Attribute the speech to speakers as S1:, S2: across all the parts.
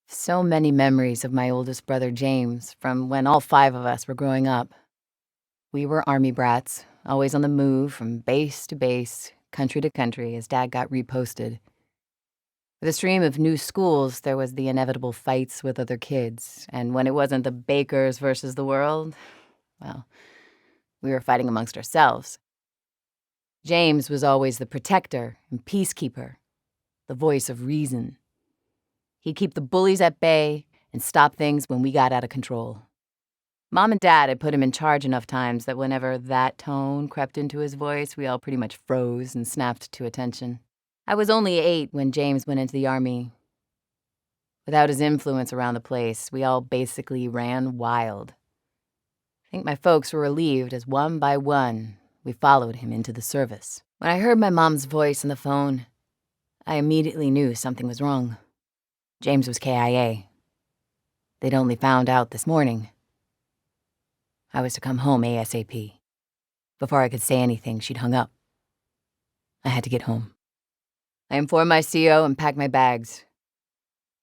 S1: So many memories of my oldest brother James from when all five of us were growing up. We were Army brats, always on the move from base to base, country to country as Dad got reposted. With a stream of new schools, there was the inevitable fights with other kids, and when it wasn't the Bakers versus the world, well, we were fighting amongst ourselves. James was always the protector and peacekeeper, the voice of reason. He'd keep the bullies at bay and stop things when we got out of control. Mom and Dad had put him in charge enough times that whenever that tone crept into his voice, we all pretty much froze and snapped to attention. I was only 8 when James went into the Army. Without his influence around the place, we all basically ran wild. I think my folks were relieved as one by one, we followed him into the service. When I heard my mom's voice on the phone, I immediately knew something was wrong. James was KIA. They'd only found out this morning. I was to come home ASAP. Before I could say anything, she'd hung up. I had to get home. I informed my CO and packed my bags,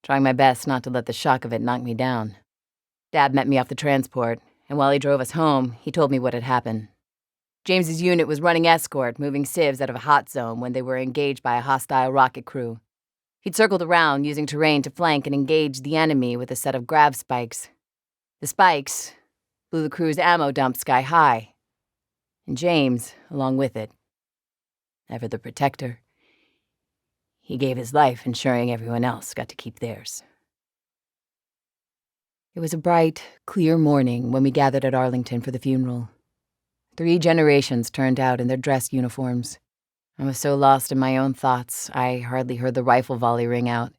S1: trying my best not to let the shock of it knock me down. Dad met me off the transport, and while he drove us home, he told me what had happened. James's unit was running escort, moving civs out of a hot zone when they were engaged by a hostile rocket crew. He'd circled around, using terrain to flank and engage the enemy with a set of grav spikes. The spikes blew the crew's ammo dump sky high, and James, along with it. Ever the protector, he gave his life ensuring everyone else got to keep theirs. It was a bright, clear morning when we gathered at Arlington for the funeral. 3 generations turned out in their dress uniforms. I was so lost in my own thoughts, I hardly heard the rifle volley ring out.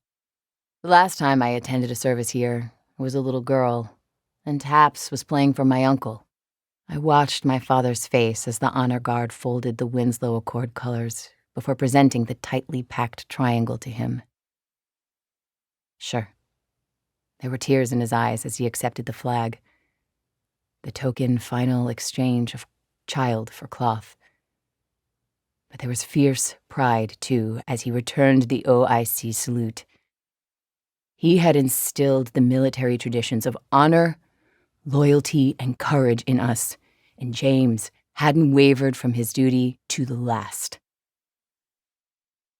S1: The last time I attended a service here, I was a little girl, and Taps was playing for my uncle. I watched my father's face as the honor guard folded the Winslow Accord colors before presenting the tightly packed triangle to him. Sure, there were tears in his eyes as he accepted the flag, the token final exchange of child for cloth. But there was fierce pride, too, as he returned the OIC salute. He had instilled the military traditions of honor, loyalty, and courage in us, and James hadn't wavered from his duty to the last.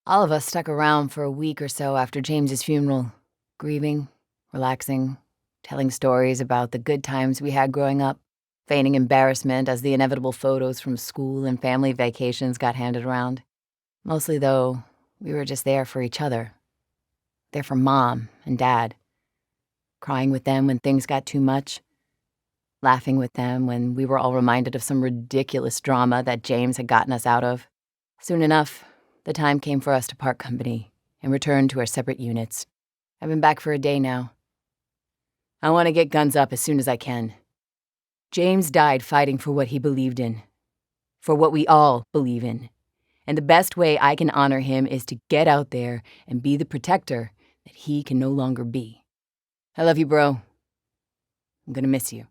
S1: All of us stuck around for a week or so after James's funeral, grieving, relaxing, telling stories about the good times we had growing up, feigning embarrassment as the inevitable photos from school and family vacations got handed around. Mostly, though, we were just there for each other. There for Mom and Dad. Crying with them when things got too much. Laughing with them when we were all reminded of some ridiculous drama that James had gotten us out of. Soon enough, the time came for us to part company and return to our separate units. I've been back for a day now. I want to get guns up as soon as I can. James died fighting for what he believed in, for what we all believe in. And the best way I can honor him is to get out there and be the protector that he can no longer be. I love you, bro. I'm gonna miss you.